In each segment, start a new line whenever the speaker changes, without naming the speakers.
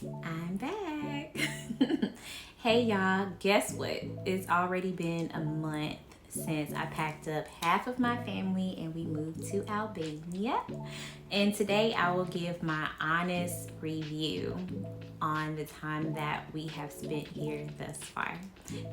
I'm back. Hey y'all, guess what? It's already been a month since I packed up half of my family and we moved to Albania. And today I will give my honest review on the time that we have spent here thus far.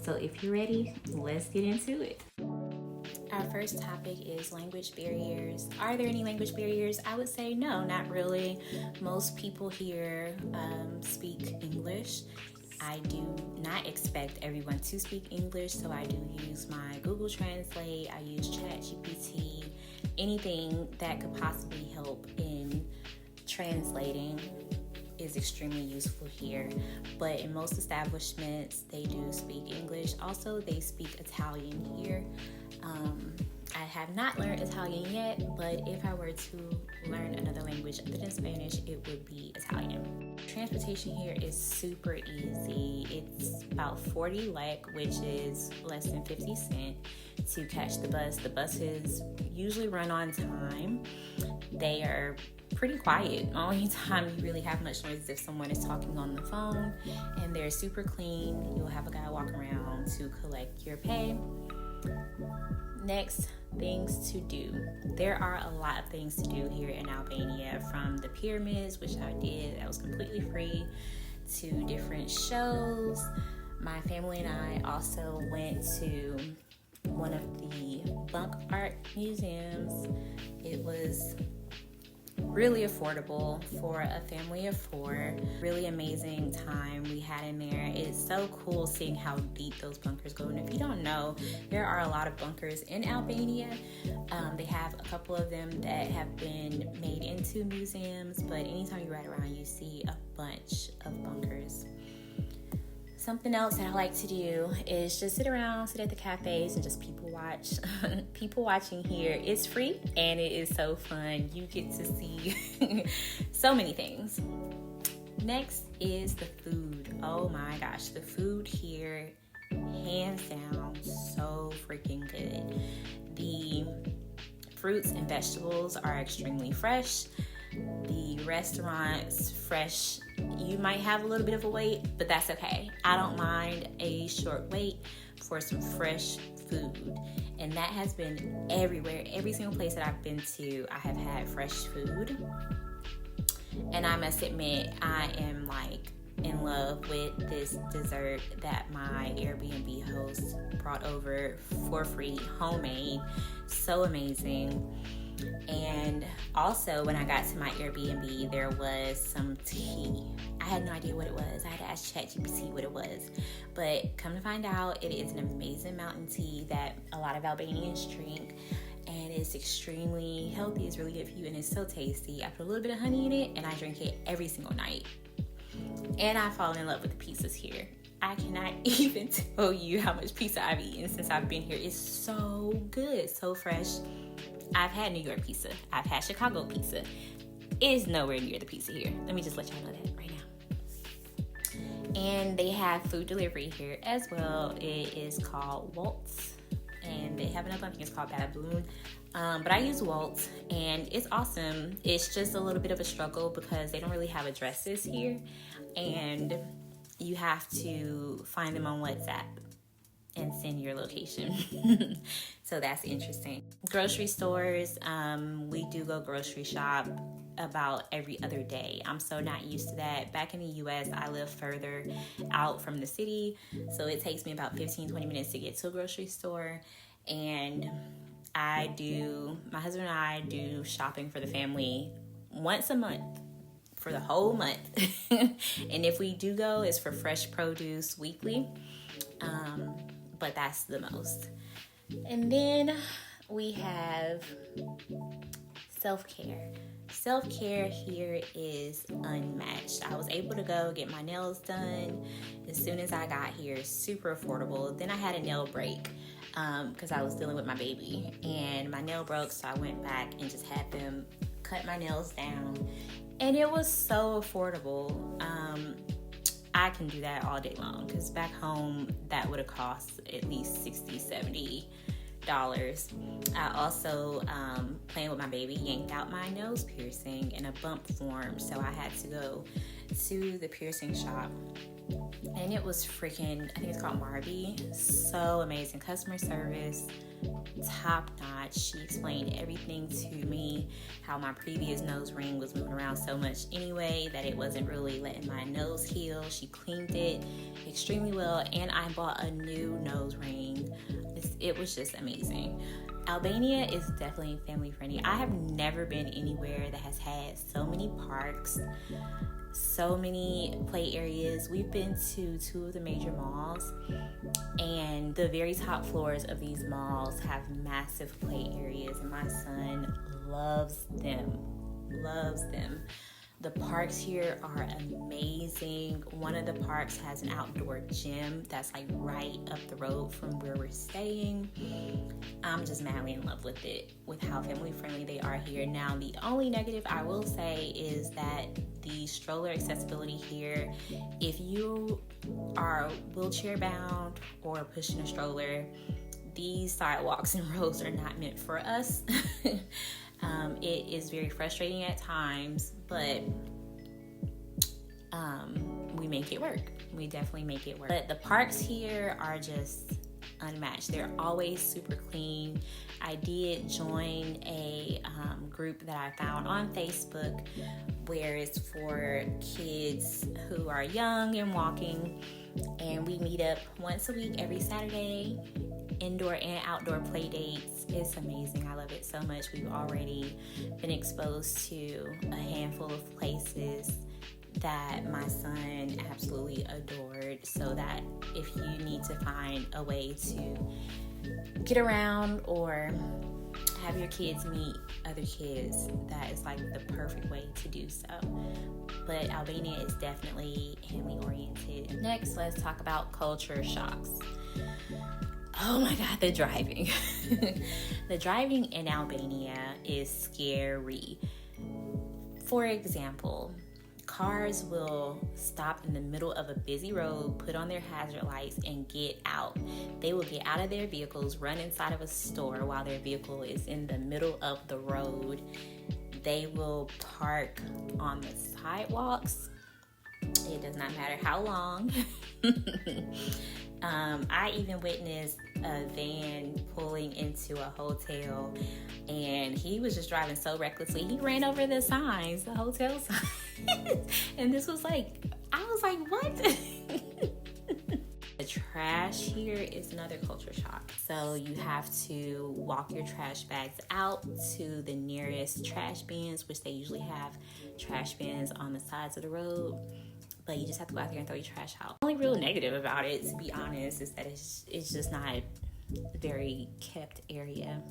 So if you're ready, let's get into it. Our first topic is language barriers. Are there any language barriers? I would say no, not really. Most people here speak English. I do not expect everyone to speak English, so I do use my Google Translate. I use ChatGPT, anything that could possibly help in translating is extremely useful here. But in most establishments, they do speak English. Also, they speak Italian here. I have not learned Italian yet, but if I were to learn another language other than Spanish, it would be Italian. Transportation here is super easy. It's about 40 lek, which is less than 50 cents to catch the bus. The buses usually run on time. They are pretty quiet. The only time you really have much noise is if someone is talking on the phone, and they're super clean. You'll have a guy walk around to collect your pay. Next, things to do. There are a lot of things to do here in Albania, from the pyramids, which I did, that was completely free, to different shows. My family and I also went to one of the bunk art museums. It was really affordable for a family of 4. Really amazing time we had in there. It's so cool seeing how deep those bunkers go. And if you don't know, there are a lot of bunkers in Albania. They have a couple of them that have been made into museums, but anytime you ride around, you see a bunch of bunkers. Something else that I like to do is just sit at the cafes and just people watch. People watching here is free and it is so fun. You get to see so many things. Next is the food. Oh my gosh, the food here, hands down, so freaking good. The fruits and vegetables are extremely fresh. The restaurant's fresh. You might have a little bit of a wait, but that's okay. I don't mind a short wait for some fresh food. And that has been everywhere. Every single place that I've been to, I have had fresh food. And I must admit, I am in love with this dessert that my Airbnb host brought over for free, homemade. So amazing. And also, when I got to my Airbnb, there was some tea. I had no idea what it was. I had to ask ChatGPT what it was. But come to find out, it is an amazing mountain tea that a lot of Albanians drink. And it's extremely healthy. It's really good for you, and it's so tasty. I put a little bit of honey in it, and I drink it every single night. And I've fallen in love with the pizzas here. I cannot even tell you how much pizza I've eaten since I've been here. It's so good, so fresh. I've had New York pizza. I've had Chicago pizza. It is nowhere near the pizza here. Let me just let y'all know that right now. And they have food delivery here as well. It is called Waltz. And they have another one, I think it's called Baboon. But I use Waltz, and it's awesome. It's just a little bit of a struggle because they don't really have addresses here. And you have to find them on WhatsApp and send your location. So that's interesting. Grocery stores, we do go grocery shop about every other day. I'm so not used to that. Back in the US, I live further out from the city, so it takes me about 15-20 minutes to get to a grocery store. And my husband and I do shopping for the family once a month for the whole month. And if we do go, it's for fresh produce weekly. But that's the most. And then we have self-care. Self-care here is unmatched. I was able to go get my nails done as soon as I got here. Super affordable. Then I had a nail break because I was dealing with my baby. And my nail broke, so I went back and just had them cut my nails down. And it was so affordable. I can do that all day long because back home that would have cost at least $60-70. I also, playing with my baby, yanked out my nose piercing in a bump form, so I had to go to the piercing shop, and it was freaking, I think it's called Marby. So amazing. Customer service, top notch. She explained everything to me, how my previous nose ring was moving around so much anyway that it wasn't really letting my nose heal. She cleaned it extremely well, and I bought a new nose ring. It was just amazing. Albania is definitely family friendly. I have never been anywhere that has had so many parks, so many play areas. We've been to 2 of the major malls, and the very top floors of these malls have massive play areas, and my son loves them. The parks here are amazing. One of the parks has an outdoor gym that's like right up the road from where we're staying. I'm just madly in love with it, with how family friendly they are here. Now, the only negative I will say is that the stroller accessibility here, if you are wheelchair bound or pushing a stroller, these sidewalks and roads are not meant for us. It is very frustrating at times, but we make it work. We definitely make it work. But the parks here are just unmatched. They're always super clean. I did join a group that I found on Facebook where it's for kids who are young and walking, and we meet up once a week every Saturday. Indoor and outdoor play dates. It's amazing. I love it so much. We've already been exposed to a handful of places that my son absolutely adored, so that if you need to find a way to get around or have your kids meet other kids, that is like the perfect way to do so. But Albania is definitely family oriented. Next, let's talk about culture shocks. Oh my God, the driving. The driving in Albania is scary. For example, cars will stop in the middle of a busy road, put on their hazard lights, and get out. They will get out of their vehicles, run inside of a store while their vehicle is in the middle of the road. They will park on the sidewalks. It does not matter how long. I even witnessed a van pulling into a hotel, and he was just driving so recklessly. He ran over the signs, the hotel signs. And this was like, I was like, what? The trash here is another culture shock. So you have to walk your trash bags out to the nearest trash bins, which they usually have trash bins on the sides of the road. But you just have to go out there and throw your trash out. The only real negative about it, to be honest, is that it's just not a very kept area.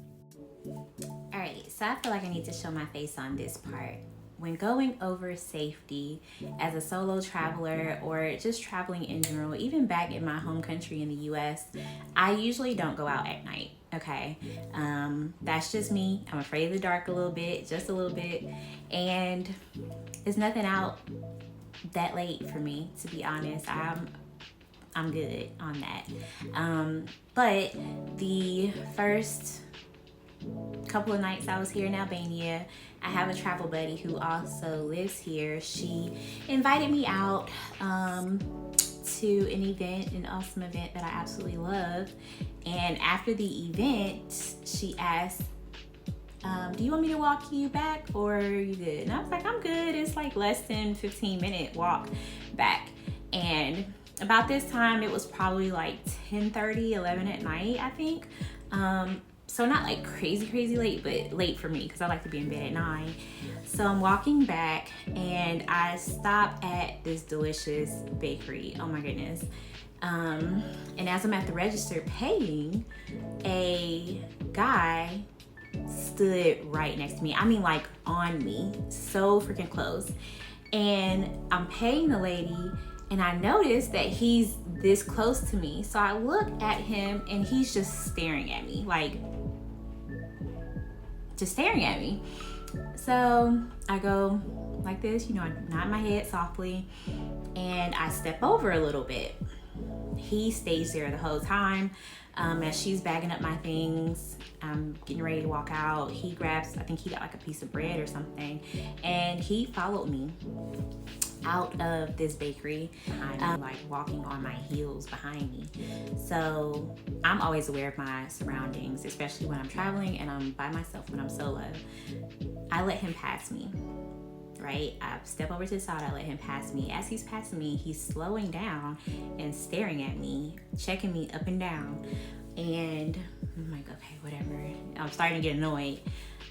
Alright, so I feel like I need to show my face on this part. When going over safety as a solo traveler or just traveling in general, even back in my home country in the US, I usually don't go out at night, okay? That's just me. I'm afraid of the dark a little bit, just a little bit. And there's nothing out that late for me, to be honest. I'm good on that. But the first couple of nights I was here in Albania, I have a travel buddy who also lives here. She invited me out to an event, an awesome event that I absolutely love. And after the event, she asked, do you want me to walk you back or are you good? And I was like, I'm good. It's like less than 15-minute walk back. And about this time, it was probably like 10:30, 11 at night, I think. So not like crazy late, but late for me because I like to be in bed at 9. So I'm walking back and I stop at this delicious bakery. Oh my goodness. And as I'm at the register paying, a guy stood right next to me. I mean, like on me, so freaking close. And I'm paying the lady and I noticed that he's this close to me. So I look at him and he's just staring at me, like just staring at me. So I go like this, you know, I nod my head softly and I step over a little bit. He stays there the whole time. As she's bagging up my things, I'm getting ready to walk out. He grabs, I think he got like a piece of bread or something, and he followed me out of this bakery, like walking on my heels behind me. So I'm always aware of my surroundings, especially when I'm traveling and I'm by myself, when I'm solo. I let him pass me, right? I step over to the side, I let him pass me. As he's passing me, he's slowing down and staring at me, checking me up and down. And I'm like, okay, whatever. I'm starting to get annoyed.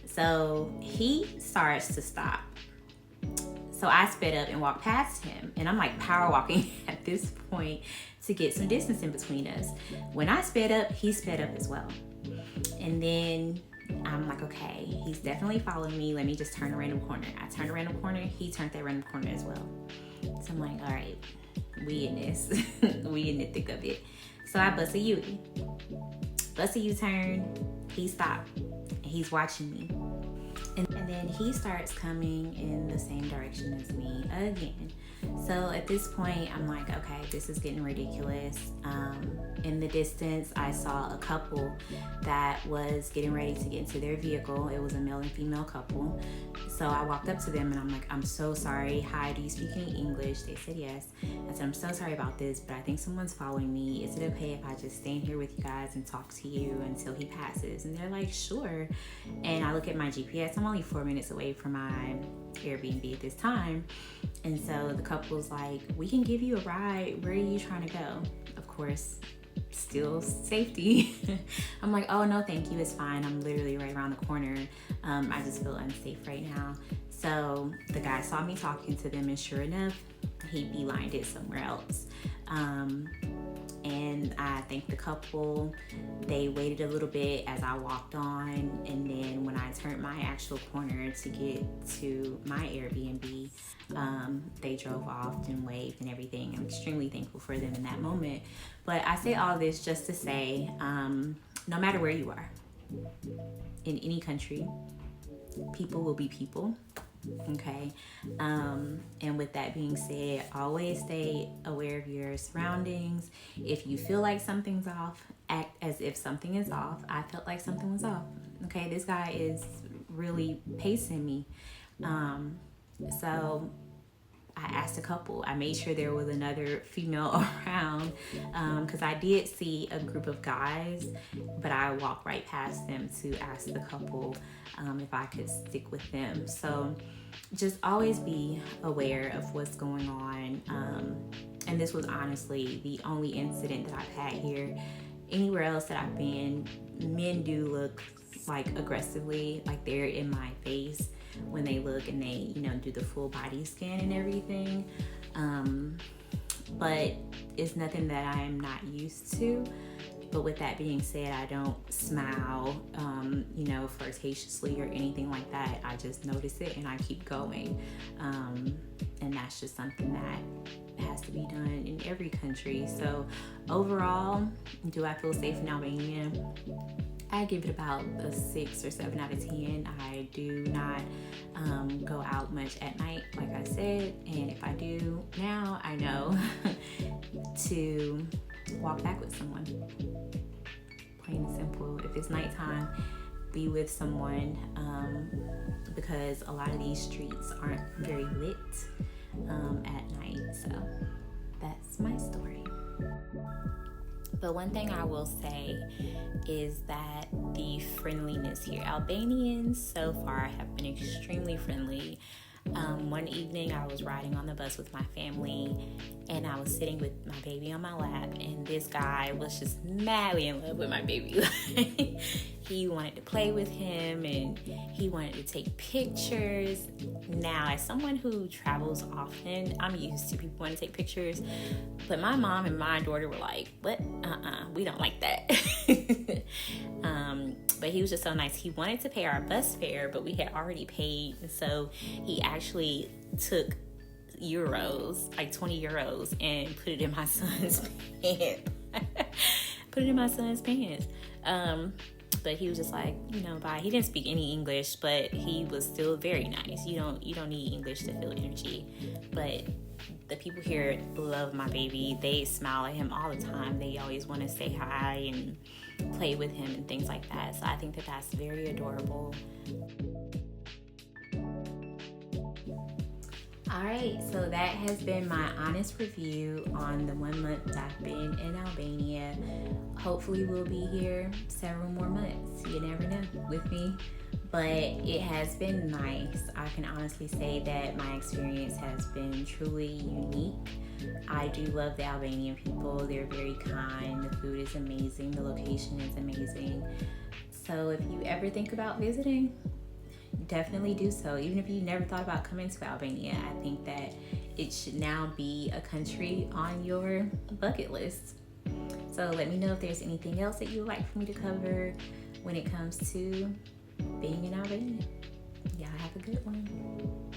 So he starts to stop. So I sped up and walked past him, and I'm like power walking at this point to get some distance in between us. When I sped up, he sped up as well. And then I'm like, okay, he's definitely following me. Let me just turn a random corner. I turned a random corner. He turned that random corner as well. So I'm like, all right, we in this. We in the thick of it. So I bust a U. Bust a U-turn. He stopped, and he's watching me. And then he starts coming in the same direction as me again. So at this point, I'm like, okay, this is getting ridiculous. In the distance, I saw a couple that was getting ready to get into their vehicle. It was a male and female couple. So I walked up to them and I'm like, I'm so sorry. Hi, do you speak any English? They said yes. I said, I'm so sorry about this, but I think someone's following me. Is it okay if I just stand here with you guys and talk to you until he passes? And they're like, sure. And I look at my GPS. I'm only 4 minutes away from my Airbnb at this time. And so the couple's like, we can give you a ride. Where are you trying to go? Of course, still safety. I'm like, oh no, thank you. It's fine. I'm literally right around the corner. I just feel unsafe right now. So the guy saw me talking to them, and sure enough, he beelined it somewhere else. And I thanked the couple. They waited a little bit as I walked on, and then when I turned my actual corner to get to my Airbnb, they drove off and waved and everything. I'm extremely thankful for them in that moment. But I say all this just to say, no matter where you are, in any country, people will be people. Okay. And with that being said, always stay aware of your surroundings. If you feel like something's off, act as if something is off. I felt like something was off. Okay, this guy is really pacing me. So I asked a couple. I made sure there was another female around, because I did see a group of guys, but I walked right past them to ask the couple if I could stick with them. So just always be aware of what's going on. And this was honestly the only incident that I've had here. Anywhere else that I've been, men do look like aggressively, like they're in my face when they look, and they, do the full body scan and everything. But it's nothing that I am not used to. But with that being said, I don't smile, flirtatiously or anything like that. I just notice it and I keep going. And that's just something that has to be done in every country. So overall, do I feel safe in Albania? I give it about a 6 or 7 out of 10. I do not go out much at night, like I said. And if I do now, I know to walk back with someone. Plain and simple. If it's nighttime, be with someone, because a lot of these streets aren't very lit at night. So that's my story. But one thing I will say is that the friendliness here, Albanians so far have been extremely friendly. One evening I was riding on the bus with my family, and I was sitting with my baby on my lap, and this guy was just madly in love with my baby. He wanted to play with him, and he wanted to take pictures. Now, as someone who travels often, I'm used to people wanting to take pictures, but my mom and my daughter were like, what? We don't like that. But he was just so nice. He wanted to pay our bus fare, but we had already paid. So he actually took euros, like 20 euros, and put it in my son's pants. But he was just like, bye. He didn't speak any English, but he was still very nice. You don't need English to feel energy. But the people here love my baby. They smile at him all the time. They always want to say hi and play with him and things like that. So I think that that's very adorable. All right, so that has been my honest review on the 1 month I've been in Albania. Hopefully, we'll be here several more months. You never know with me. But it has been nice. I can honestly say that my experience has been truly unique. I do love the Albanian people. They're very kind. The food is amazing. The location is amazing. So if you ever think about visiting, definitely do so. Even if you never thought about coming to Albania, I think that it should now be a country on your bucket list. So let me know if there's anything else that you would like for me to cover when it comes to being in Albania. Y'all have a good one.